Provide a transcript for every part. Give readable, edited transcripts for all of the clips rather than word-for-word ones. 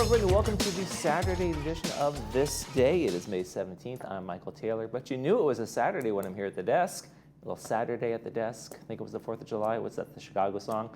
everybody, welcome to the Saturday edition of This Day. It is May 17th. I'm Michael Taylor, but you knew it was a Saturday when I'm here at the desk. A little Saturday at the desk. I think it was the 4th of July. What's that, the Chicago song?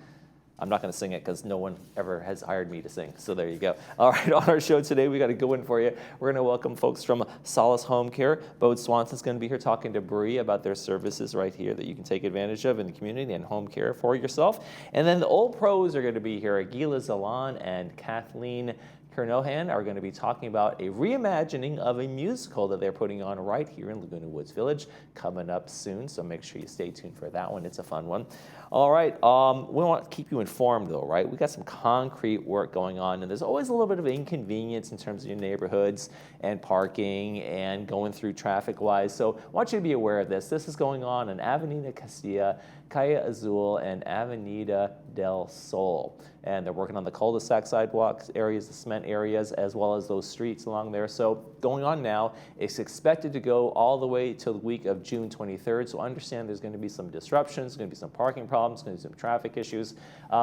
I'm not going to sing it because no one ever has hired me to sing, so there you go. All right, on our show today, we got a good one for you. We're going to welcome folks from Solace Home Care. Bode Swanson's going to be here talking to Bree about their services right here that you can take advantage of in the community and home care for yourself. And then the old pros are going to be here. Agila Zalan and Kathleen Kernohan are going to be talking about a reimagining of a musical that they're putting on right here in Laguna Woods Village coming up soon, so make sure you stay tuned for that one. It's a fun one. All right, we want to keep you informed though, right? We got some concrete work going on, and there's always a little bit of inconvenience in terms of your neighborhoods and parking and going through traffic-wise, so I want you to be aware of this. This is going on Avenida Castilla, Calle Azul, and Avenida del Sol. And they're working on the cul-de-sac sidewalks areas, the cement areas, as well as those streets along there. So going on now, it's expected to go all the way till the week of June 23rd. So understand there's going to be some disruptions, there's going to be some parking problems, going to be some traffic issues.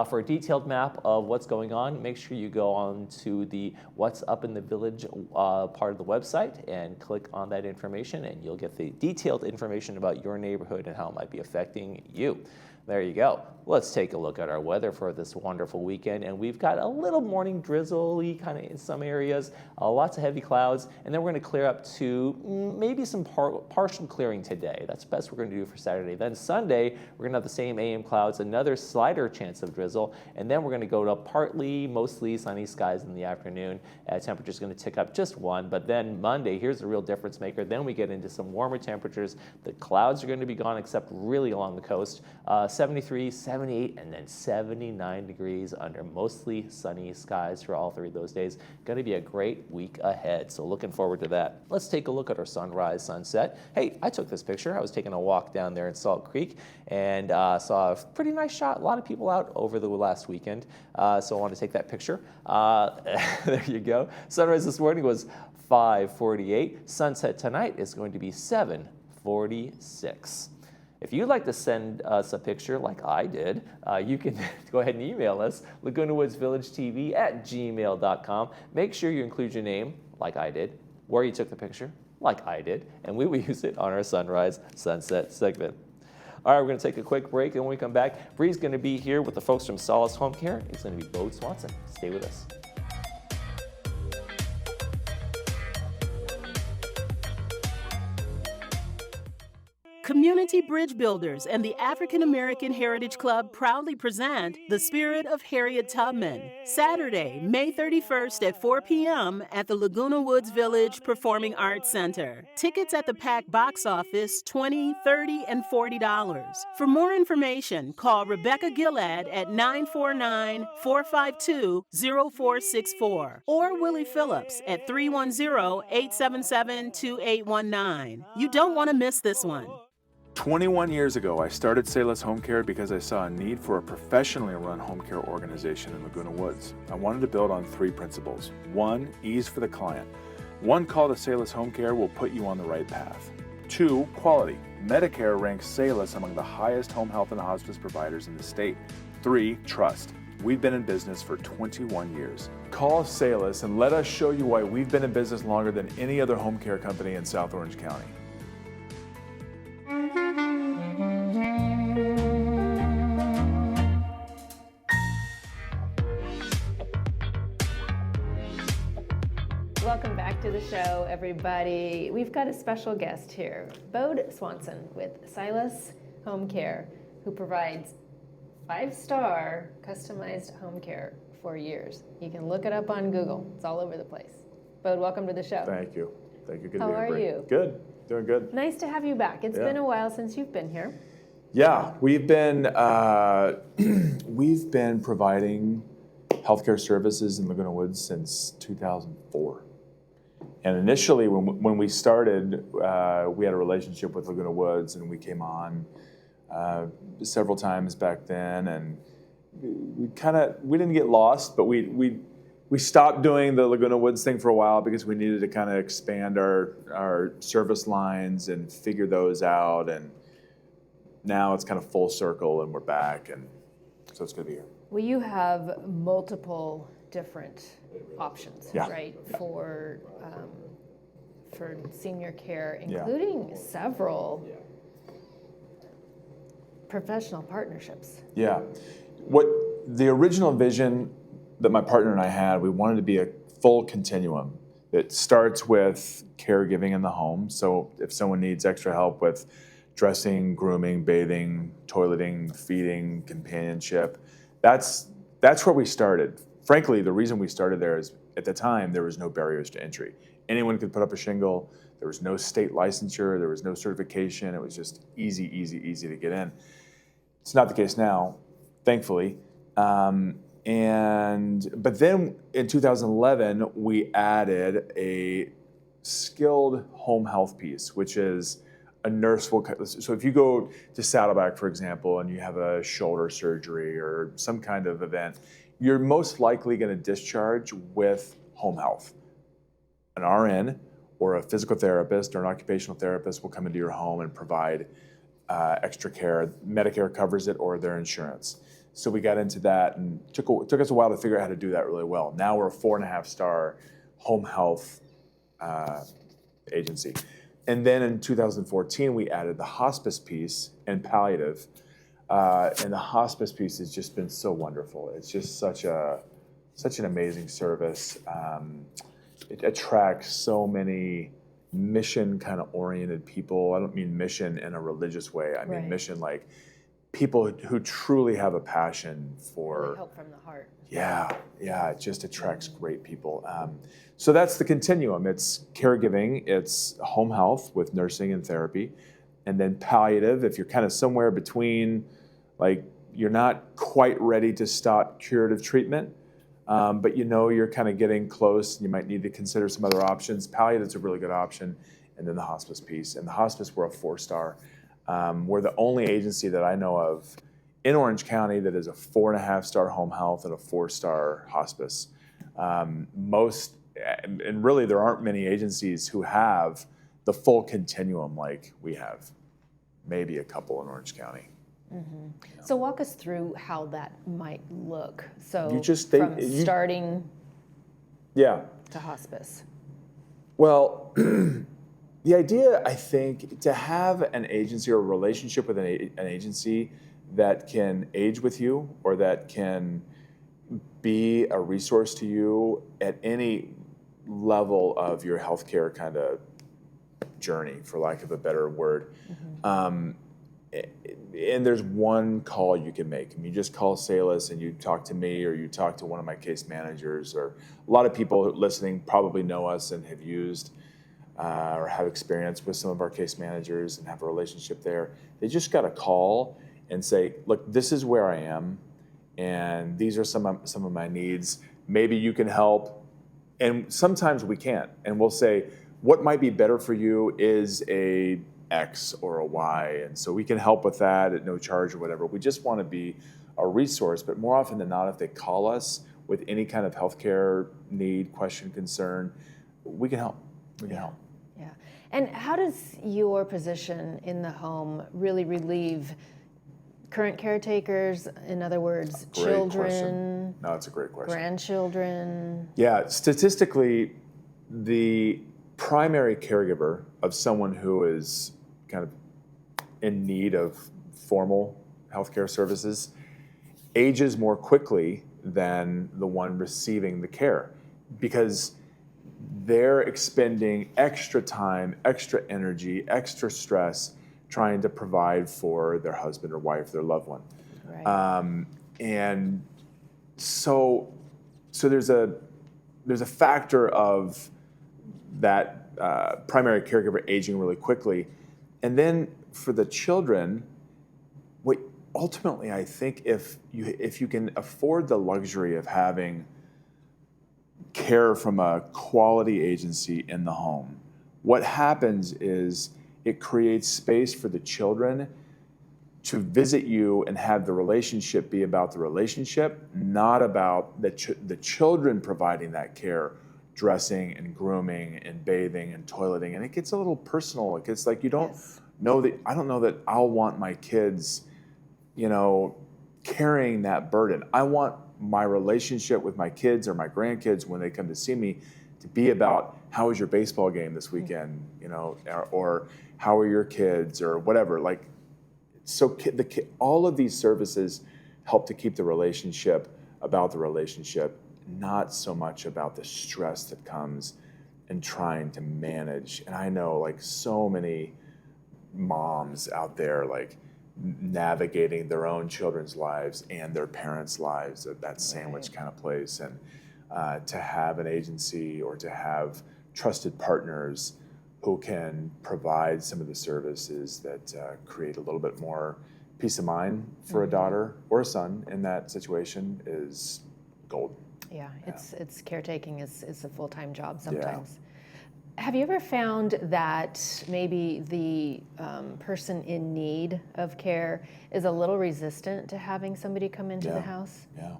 For a detailed map of what's going on, make sure you go on to the What's Up in the Village part of the website and click on that information, and you'll get the detailed information about your neighborhood and how it might be affecting you. There you go. Let's take a look at our weather for this wonderful weekend. And we've got a little morning drizzly kind of in some areas, lots of heavy clouds, and then we're going to clear up to maybe some partial clearing today. That's the best we're going to do for Saturday. Then Sunday, we're going to have the same AM clouds, another slighter chance of drizzle, and then we're going to go to partly, mostly sunny skies in the afternoon. Temperature's going to tick up just one, but then Monday, here's the real difference maker. Then we get into some warmer temperatures. The clouds are going to be gone, except really along the coast. 73, 78, and then 79 degrees under mostly sunny skies for all three of those days. Going to be a great week ahead, so looking forward to that. Let's take a look at our sunrise, sunset. Hey, I took this picture. I was taking a walk down there in Salt Creek and saw a pretty nice shot. A lot of people out over the last weekend, so I want to take that picture. There you go. Sunrise this morning was 5:48. Sunset tonight is going to be 7:46. If you'd like to send us a picture like I did, you can go ahead and email us, lagunawoodsvillagetv@gmail.com. Make sure you include your name, like I did, where you took the picture, like I did, and we will use it on our sunrise sunset segment. All right, we're going to take a quick break, and when we come back, Bree's going to be here with the folks from Solace Home Care. It's going to be Bode Swanson. Stay with us. Community Bridge Builders and the African American Heritage Club proudly present The Spirit of Harriet Tubman, Saturday, May 31st at 4 p.m. at the Laguna Woods Village Performing Arts Center. Tickets at the PAC box office, $20, $30, and $40. For more information, call Rebecca Gillard at 949-452-0464 or Willie Phillips at 310-877-2819. You don't want to miss this one. 21 years ago, I started Solace Home Care because I saw a need for a professionally run home care organization in Laguna Woods. I wanted to build on three principles. One, ease for the client. One call to Solace Home Care will put you on the right path. Two, quality. Medicare ranks Solace among the highest home health and hospice providers in the state. Three, trust. We've been in business for 21 years. Call Solace and let us show you why we've been in business longer than any other home care company in South Orange County. Welcome back to the show, everybody. We've got a special guest here, Bode Swanson with Solace Home Care, who provides 5-star customized home care for years. You can look it up on Google. It's all over the place. Bode, welcome to the show. Thank you. Thank you. Good How to be here, are Bree. you? Good. Doing good. Nice to have you back. It's been a while since you've been here. Yeah, we've been providing healthcare services in Laguna Woods since 2004. And initially, when we started, we had a relationship with Laguna Woods, and we came on several times back then, and we didn't get lost, but we stopped doing the Laguna Woods thing for a while because we needed to kind of expand our service lines and figure those out, and now it's kind of full circle, and we're back, and so it's good to be here. Well, you have multiple different options, Yeah. right, for senior care, Yeah. including several professional partnerships. Yeah. What the original vision that my partner and I had, we wanted to be a full continuum. It starts with caregiving in the home. So if someone needs extra help with dressing, grooming, bathing, toileting, feeding, companionship, that's where we started. Frankly, the reason we started there is at the time there was no barriers to entry. Anyone could put up a shingle. There was no state licensure. There was no certification. It was just easy to get in. It's not the case now, thankfully. But then in 2011, we added a skilled home health piece, which is a nurse will. So if you go to Saddleback, for example, and you have a shoulder surgery or some kind of event, you're most likely going to discharge with home health. An RN or a physical therapist or an occupational therapist will come into your home and provide extra care. Medicare covers it or their insurance. So we got into that, and took us a while to figure out how to do that really well. Now we're a 4.5-star home health agency. And then in 2014, we added the hospice piece and palliative. And the hospice piece has just been so wonderful. It's just such an amazing service. It attracts so many mission kind of oriented people. I don't mean mission in a religious way. I mean Right. mission like people who truly have a passion for Help from the heart. Yeah, it just attracts great people. So that's the continuum. It's caregiving, it's home health with nursing and therapy, and then palliative, if you're kind of somewhere between, like you're not quite ready to stop curative treatment, but you know you're kind of getting close, and you might need to consider some other options. Palliative's a really good option, and then the hospice piece. And the hospice, we're a 4-star. We're the only agency that I know of in Orange County that is a 4.5-star home health and a 4-star hospice. And really there aren't many agencies who have the full continuum like we have. Maybe a couple in Orange County. Mm-hmm. Yeah. So walk us through how that might look. So starting to hospice. Well, the idea, I think, to have an agency or a relationship with an agency that can age with you or that can be a resource to you at any level of your healthcare kind of journey, for lack of a better word. Mm-hmm. And there's one call you can make. I mean, you just call Salus and you talk to me or you talk to one of my case managers, or a lot of people listening probably know us and have used or have experience with some of our case managers and have a relationship there. They just got a call and say, look, this is where I am, and these are some of my needs. Maybe you can help. And sometimes we can't. And we'll say, what might be better for you is a X or a Y. And so we can help with that at no charge or whatever. We just want to be a resource. But more often than not, if they call us with any kind of healthcare need, question, concern, we can help. We can help. Yeah. And how does your position in the home really relieve current caretakers, in other words, children? Question. No, it's a great question. Grandchildren? Yeah, statistically, the primary caregiver of someone who is kind of in need of formal healthcare services ages more quickly than the one receiving the care, because they're expending extra time, extra energy, extra stress trying to provide for their husband or wife, their loved one. Right. And so there's a factor of that primary caregiver aging really quickly. And then for the children, ultimately I think if you can afford the luxury of having care from a quality agency in the home, what happens is it creates space for the children to visit you and have the relationship be about the relationship, not about the children providing that care, dressing and grooming and bathing and toileting. And it gets a little personal. It gets like, you don't know that, I don't know that I'll want my kids, carrying that burden. I want my relationship with my kids or my grandkids when they come to see me to be about how was your baseball game this weekend, you know, or how are your kids or whatever. Like, so all of these services help to keep the relationship about the relationship, not so much about the stress that comes in trying to manage. And I know like so many moms out there like navigating their own children's lives and their parents' lives at that sandwich kind of place. And to have an agency or to have trusted partners who can provide some of the services that create a little bit more peace of mind for a daughter or a son in that situation is gold. Yeah, it's caretaking is a full-time job sometimes. Have you ever found that maybe the person in need of care is a little resistant to having somebody come into the house? Yeah,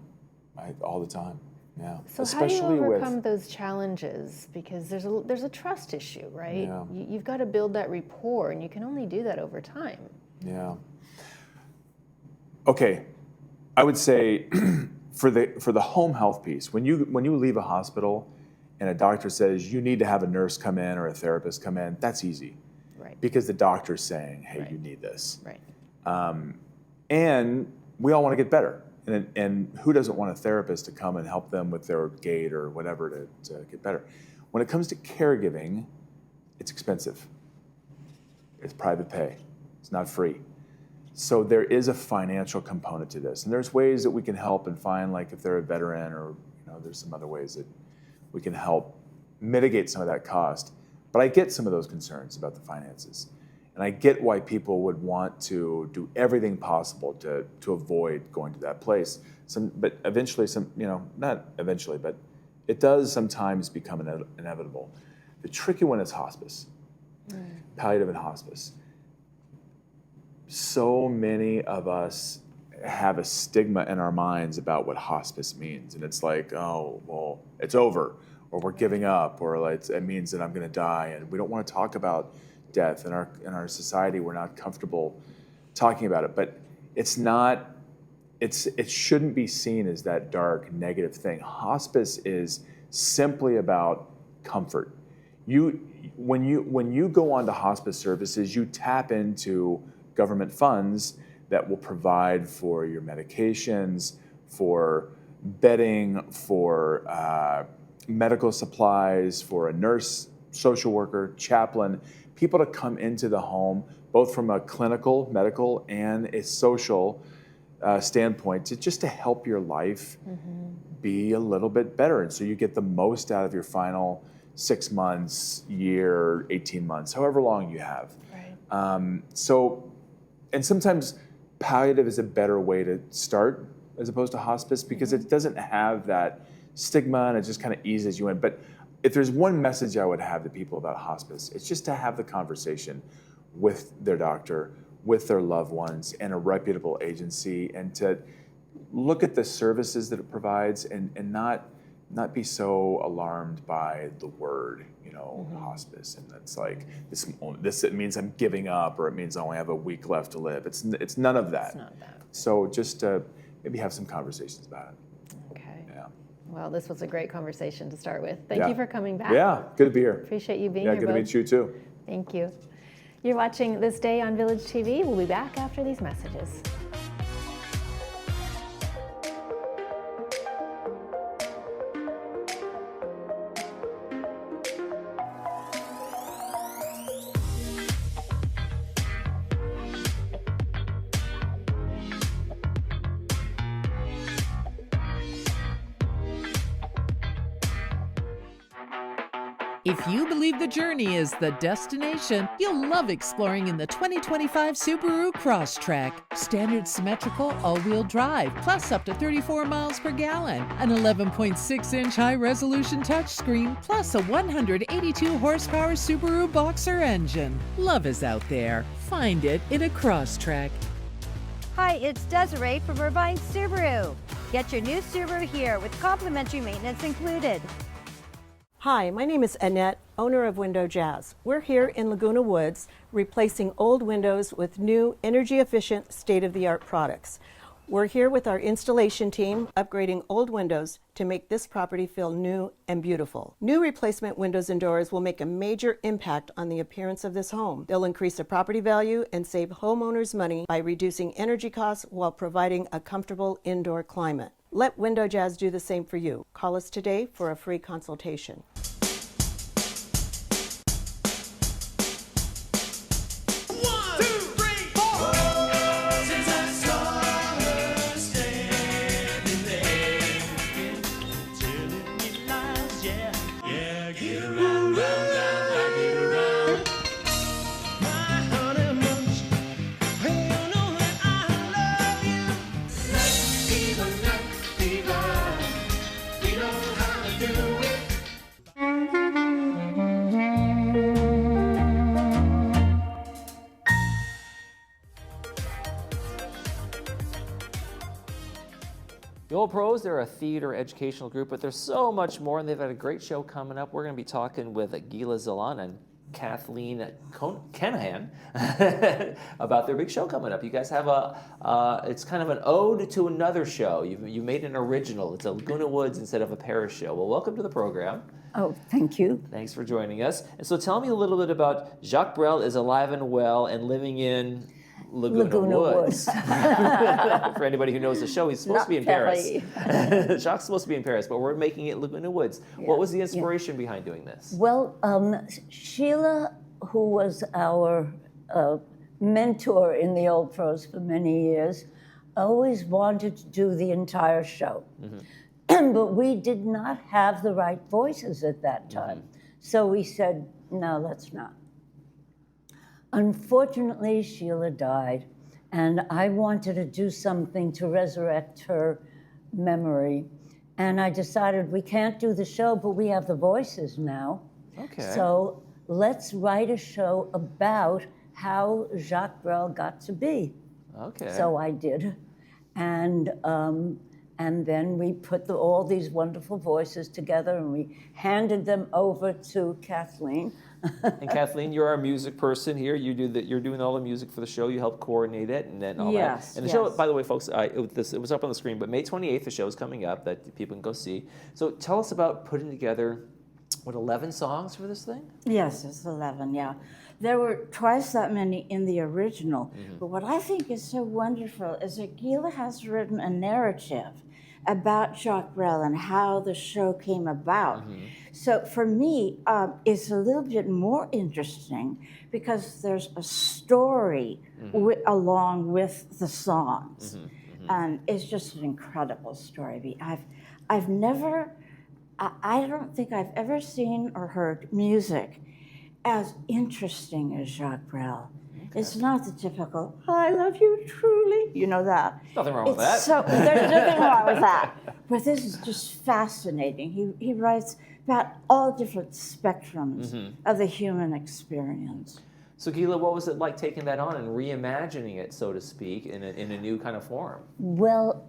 all the time. Yeah. So especially how do you overcome those challenges? Because there's a trust issue, right? Yeah. You've got to build that rapport, and you can only do that over time. Yeah. Okay, I would say for the home health piece, when you leave a hospital and a doctor says you need to have a nurse come in or a therapist come in, that's easy, right? Because the doctor's saying, hey, you need this, right? And we all want to get better. And who doesn't want a therapist to come and help them with their gait or whatever to get better? When it comes to caregiving, it's expensive. It's private pay. It's not free. So there is a financial component to this. And there's ways that we can help and find, like if they're a veteran or there's some other ways that we can help mitigate some of that cost. But I get some of those concerns about the finances. And I get why people would want to do everything possible to avoid going to that place. But eventually, not eventually, but it does sometimes become inevitable. The tricky one is hospice, palliative and hospice. So many of us have a stigma in our minds about what hospice means. And it's like, oh, well, it's over, or we're giving up, or like, it means that I'm going to die. And we don't want to talk about death in our society. We're not comfortable talking about it, but it shouldn't be seen as that dark negative thing. Hospice is simply about comfort. When you go on to hospice services, you tap into government funds that will provide for your medications, for bedding, for medical supplies, for a nurse, social worker, chaplain, people to come into the home, both from a clinical, medical, and a social standpoint, to help your life be a little bit better. And so you get the most out of your final 6 months, year, 18 months, however long you have. Right. And sometimes palliative is a better way to start as opposed to hospice because it doesn't have that stigma and it just kind of eases you in. But if there's one message I would have to people about hospice, it's just to have the conversation with their doctor, with their loved ones, and a reputable agency, and to look at the services that it provides and not be so alarmed by the word, hospice. And it's like, this it means I'm giving up, or it means I only have a week left to live. It's none of that. It's not that. So just maybe have some conversations about it. Okay. Yeah. Well, this was a great conversation to start with. Thank you for coming back. Yeah, good to be here. Appreciate you being here. here, Yeah, good to meet you too. Thank you. You're watching This Day on Village TV. We'll be back after these messages. If you believe the journey is the destination, you'll love exploring in the 2025 Subaru Crosstrek. Standard symmetrical all-wheel drive, plus up to 34 miles per gallon. An 11.6-inch high-resolution touchscreen, plus a 182-horsepower Subaru Boxer engine. Love is out there. Find it in a Crosstrek. Hi, it's Desiree from Irvine Subaru. Get your new Subaru here with complimentary maintenance included. Hi, my name is Annette, owner of Window Jazz. We're here in Laguna Woods replacing old windows with new, energy-efficient, state-of-the-art products. We're here with our installation team, upgrading old windows to make this property feel new and beautiful. New replacement windows and doors will make a major impact on the appearance of this home. They'll increase the property value and save homeowners money by reducing energy costs while providing a comfortable indoor climate. Let Window Jazz do the same for you. Call us today for a free consultation. The Old Pros, they're a theater educational group, but there's so much more, and they've got a great show coming up. We're going to be talking with Gila Zalan and Kathleen Kenahan about their big show coming up. You guys have it's kind of an ode to another show. You made an original. It's a Laguna Woods instead of a Paris show. Well, welcome to the program. Oh, thank you. Thanks for joining us. And so tell me a little bit about Jacques Brel is alive and well and living in Laguna Woods. For anybody who knows the show, he's supposed to be in Paris. Jacques' supposed to be in Paris, but we're making it Laguna Woods. Yeah. What was the inspiration behind doing this? Well, Sheila, who was our mentor in the Old Pros for many years, always wanted to do the entire show. Mm-hmm. But we did not have the right voices at that time. Mm-hmm. So we said, no, let's not. Unfortunately, Sheila died, and I wanted to do something to resurrect her memory. And I decided we can't do the show, but we have the voices now. Okay. So let's write a show about how Jacques Brel got to be. Okay. So I did. And then we put all these wonderful voices together, and we handed them over to Kathleen. And Kathleen, you're our music person here. You're doing all the music for the show. You help coordinate it and then all that. And the show, by the way, folks, it was up on the screen, but May 28th, the show is coming up that people can go see. So tell us about putting together, 11 songs for this thing? Yes, it's 11, yeah. There were twice that many in the original. Mm-hmm. But what I think is so wonderful is that Gila has written a narrative about Jacques Brel and how the show came about. Mm-hmm. So for me, it's a little bit more interesting because there's a story along with the songs. Mm-hmm. Mm-hmm. And it's just an incredible story. I've never, I don't think I've ever seen or heard music as interesting as Jacques Brel. Okay. It's not the typical, I love you truly, you know that. Nothing wrong with that. So, there's nothing wrong with that. But this is just fascinating. He writes about all different spectrums of the human experience. So Gila, what was it like taking that on and reimagining it, so to speak, in a new kind of form? Well,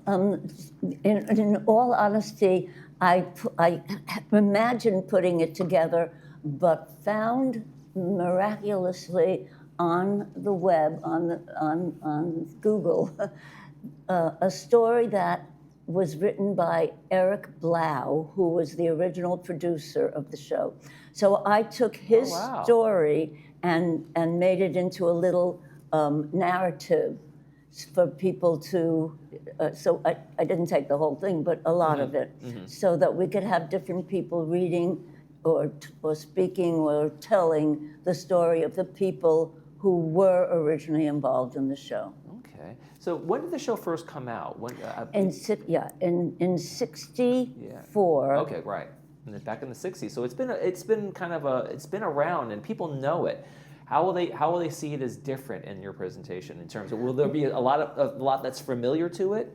in all honesty, I imagined putting it together, but found miraculously on the web, on Google, a story that was written by Eric Blau, who was the original producer of the show. So I took his story and made it into a little narrative for people to, so I didn't take the whole thing, but a lot of it, so that we could have different people reading or speaking or telling the story of the people who were originally involved in the show. Okay. So when did the show first come out? In 64. Okay, right. And then back in the 60s. So it's been around and people know it. How will they see it as different in your presentation in terms of, will there be a lot that's familiar to it?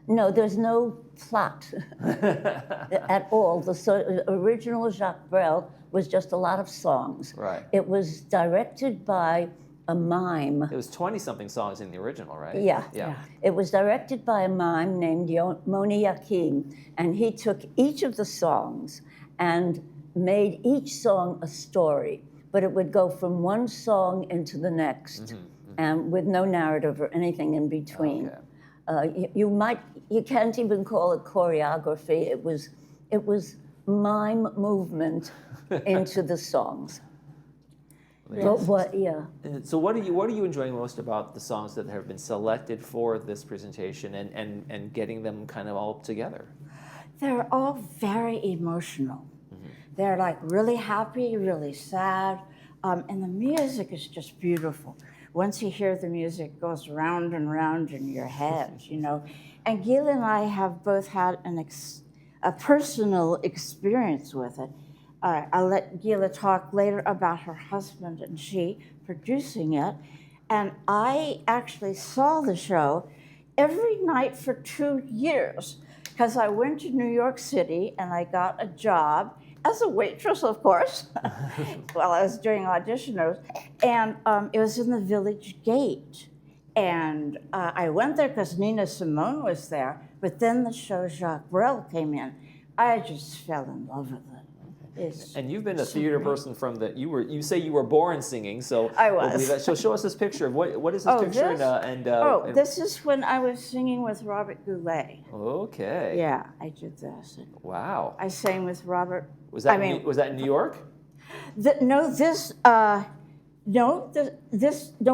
No, there's no plot at all. The original Jacques Brel was just a lot of songs. Right. It was directed by a mime. It was 20-something songs in the original, right? Yeah. It was directed by a mime named Moni Yakin, and he took each of the songs and made each song a story, but it would go from one song into the next, and with no narrative or anything in between. Okay. You can't even call it choreography. It was mime movement into the songs. But yeah. So what are you enjoying most about the songs that have been selected for this presentation and getting them kind of all together? They're all very emotional. They're like really happy, really sad, and the music is just beautiful. Once you hear the music, it goes round and round in your head, you know. And Gila and I have both had a personal experience with it. I'll let Gila talk later about her husband and she producing it. And I actually saw the show every night for 2 years because I went to New York City and I got a job as a waitress, of course, while I was doing auditioners. And it was in the Village Gate. And I went there because Nina Simone was there, but then the show Jacques Brel came in. I just fell in love with it. And you've been a theater person from the, you say you were born singing, so I we'll was. believe that. So show us this picture of what is this picture? This? This is when I was singing with Robert Goulet. Okay. Yeah, I did this. Wow. I sang with Robert. Was that in New York? No,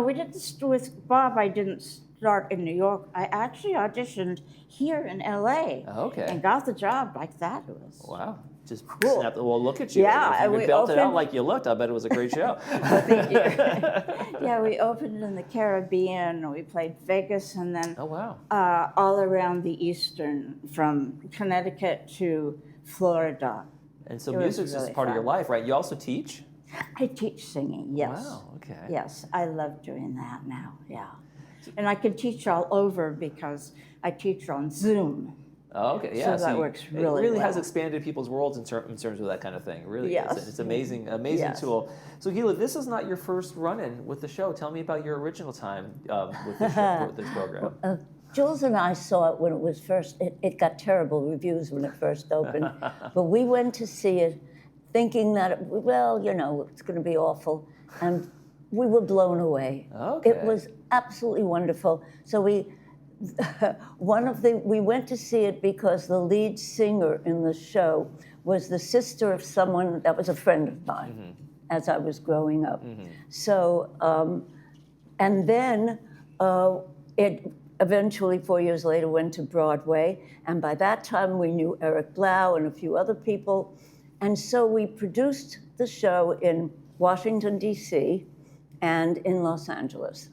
we did this with Bob. I didn't start in New York. I actually auditioned here in LA. Okay. And got the job like that. It was Wow. Just cool. snap the, well, look at you. Yeah, If you belted out like you looked, I bet it was a great show. Thank you. Yeah, we opened in the Caribbean. We played Vegas, and then Oh, wow. all around the Eastern, from Connecticut to Florida. And so It was music is really part of your fun. life, right? You also teach? I teach singing. Yes. Wow, okay. Yes, I love doing that now. Yeah, and I can teach all over because I teach on Zoom. Oh, okay, yeah. So that works really It really well. has expanded people's worlds in terms of that kind of thing. Really, Yes. it's amazing Yes. tool. So, Gila, this is not your first run-in with the show. Tell me about your original time with this show, with this program. Jules and I saw it when it was first, it got terrible reviews when it first opened, but we went to see it thinking that, it's going to be awful, and we were blown away. Okay. It was absolutely wonderful. So we went to see it because the lead singer in the show was the sister of someone that was a friend of mine as I was growing up. So, and then it eventually 4 years later went to Broadway, and by that time we knew Eric Blau and a few other people, and so we produced the show in Washington, D.C. and in Los Angeles.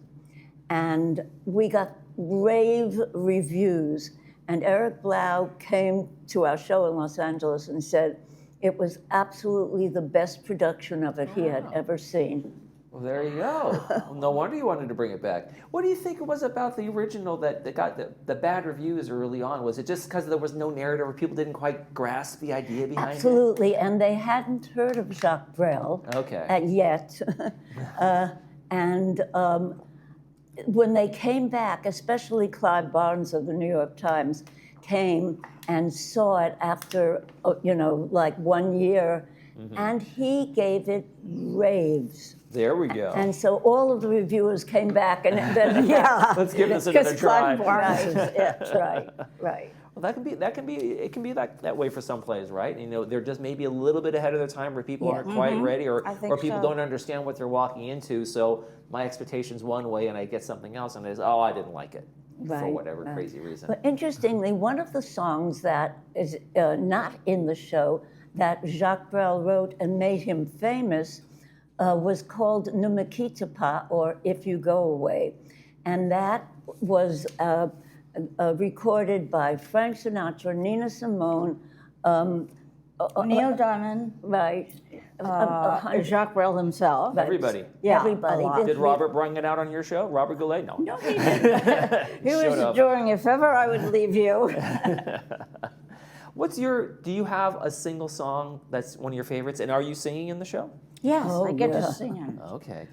And we got rave reviews, and Eric Blau came to our show in Los Angeles and said it was absolutely the best production of it he had ever seen. Well, there you go. Well, no wonder you wanted to bring it back. What do you think it was about the original that got the bad reviews early on? Was it just because there was no narrative or people didn't quite grasp the idea behind Absolutely, and they hadn't heard of Jacques Brel yet. When they came back, especially Clive Barnes of the New York Times came and saw it after, like 1 year, and he gave it raves. There we go. And so all of the reviewers came back and then, Let's give this another try. Clive Barnes is Right. Well, it can be that way for some plays, right? They're just maybe a little bit ahead of their time where people aren't quite ready or people don't understand what they're walking into. So my expectation's one way and I get something else and it's, I didn't like it for whatever crazy reason. But interestingly, one of the songs that is not in the show that Jacques Brel wrote and made him famous was called Ne me quitte pas, or If You Go Away. And that was recorded by Frank Sinatra, Nina Simone, Neil Diamond, right, Jacques Brel himself. Everybody. Yeah, everybody. a lot. Did Robert bring it out on your show? Robert Goulet? No. No, he didn't. He was Showed up. doing, if ever I would leave you. Do you have a single song that's one of your favorites? And are you singing in the show? Yes, I get yeah. to sing it. Okay.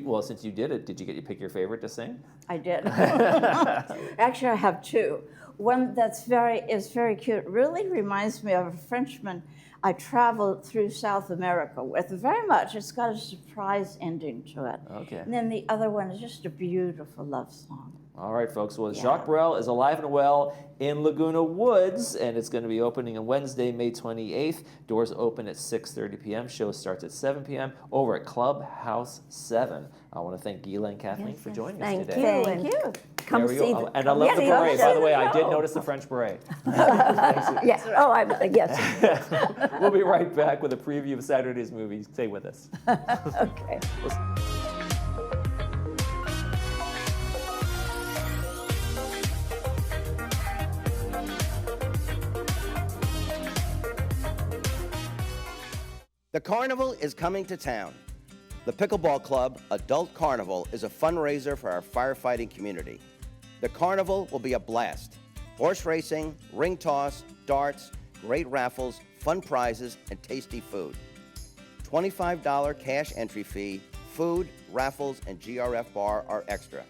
Well, since you did it, did you get to pick your favorite to sing? I did. Actually, I have two. One that's is very cute. Really reminds me of a Frenchman I traveled through South America with very much. It's got a surprise ending to it. Okay. And then the other one is just a beautiful love song. All right, folks. Well, Jacques Brel is alive and well in Laguna Woods, and it's going to be opening on Wednesday, May 28th. Doors open at 6:30 p.m. Show starts at 7 p.m. over at Clubhouse 7. I want to thank Gila and Kathleen for joining us today. Thank you. Come There we see go. them. And I love the see beret. them. By the way, I did notice the French beret. Yes. Oh, yes. We'll be right back with a preview of Saturday's movies. Stay with us. Okay. The carnival is coming to town. The Pickleball Club Adult Carnival is a fundraiser for our firefighting community. The carnival will be a blast. Horse racing, ring toss, darts, great raffles, fun prizes, and tasty food. $25 cash entry fee, food, raffles, and GRF bar are extra.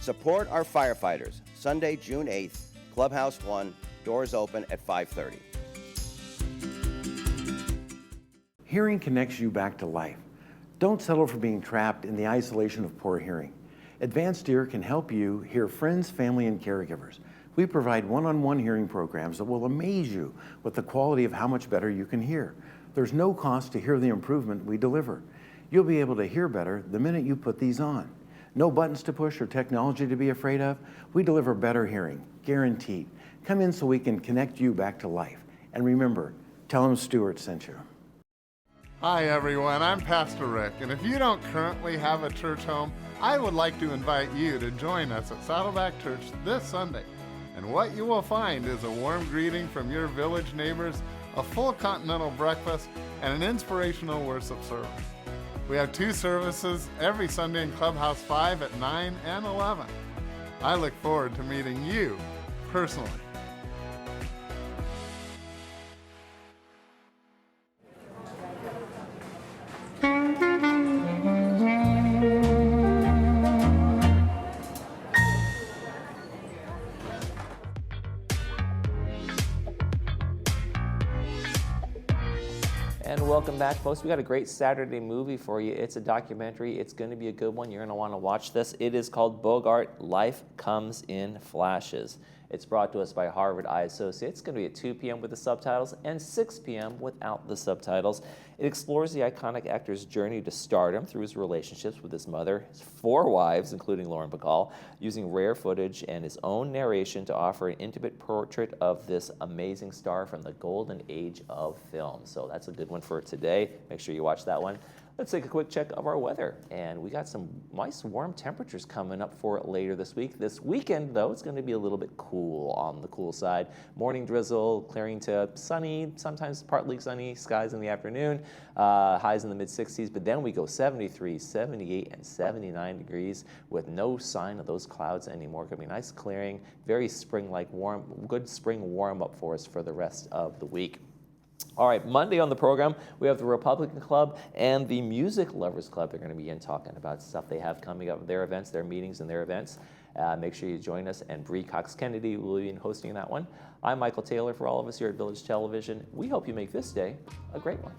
Support our firefighters. Sunday, June 8th, Clubhouse 1, doors open at 5:30. Hearing connects you back to life. Don't settle for being trapped in the isolation of poor hearing. Advanced Ear can help you hear friends, family, and caregivers. We provide one-on-one hearing programs that will amaze you with the quality of how much better you can hear. There's no cost to hear the improvement we deliver. You'll be able to hear better the minute you put these on. No buttons to push or technology to be afraid of. We deliver better hearing, guaranteed. Come in so we can connect you back to life. And remember, tell them Stuart sent you. Hi everyone, I'm Pastor Rick, and if you don't currently have a church home, I would like to invite you to join us at Saddleback Church this Sunday. And what you will find is a warm greeting from your village neighbors, a full continental breakfast, and an inspirational worship service. We have 2 services every Sunday in Clubhouse 5 at 9 and 11. I look forward to meeting you personally. And welcome back, folks. We got a great Saturday movie for you. It's a documentary. It's going to be a good one. You're going to want to watch this. It is called Bogart, Life Comes in Flashes. It's brought to us by Harvard Eye Associates. It's going to be at 2 p.m. with the subtitles and 6 p.m. without the subtitles. It explores the iconic actor's journey to stardom through his relationships with his mother, his 4 wives, including Lauren Bacall, using rare footage and his own narration to offer an intimate portrait of this amazing star from the golden age of film. So that's a good one for today. Make sure you watch that one. Let's take a quick check of our weather. And we got some nice warm temperatures coming up for later this week. This weekend, though, it's going to be a little bit cool on the cool side. Morning drizzle, clearing to sunny, sometimes partly sunny skies in the afternoon. Highs in the mid-60s, but then we go 73, 78, and 79 degrees with no sign of those clouds anymore. Going to be nice clearing, very spring-like warm, good spring warm-up for us for the rest of the week. All right, Monday on the program, we have the Republican Club and the Music Lovers Club. They're going to be in talking about stuff they have coming up, their events, their meetings, and their events. Make sure you join us, and Bree Cox-Kennedy will be hosting that one. I'm Michael Taylor for all of us here at Village Television. We hope you make this day a great one.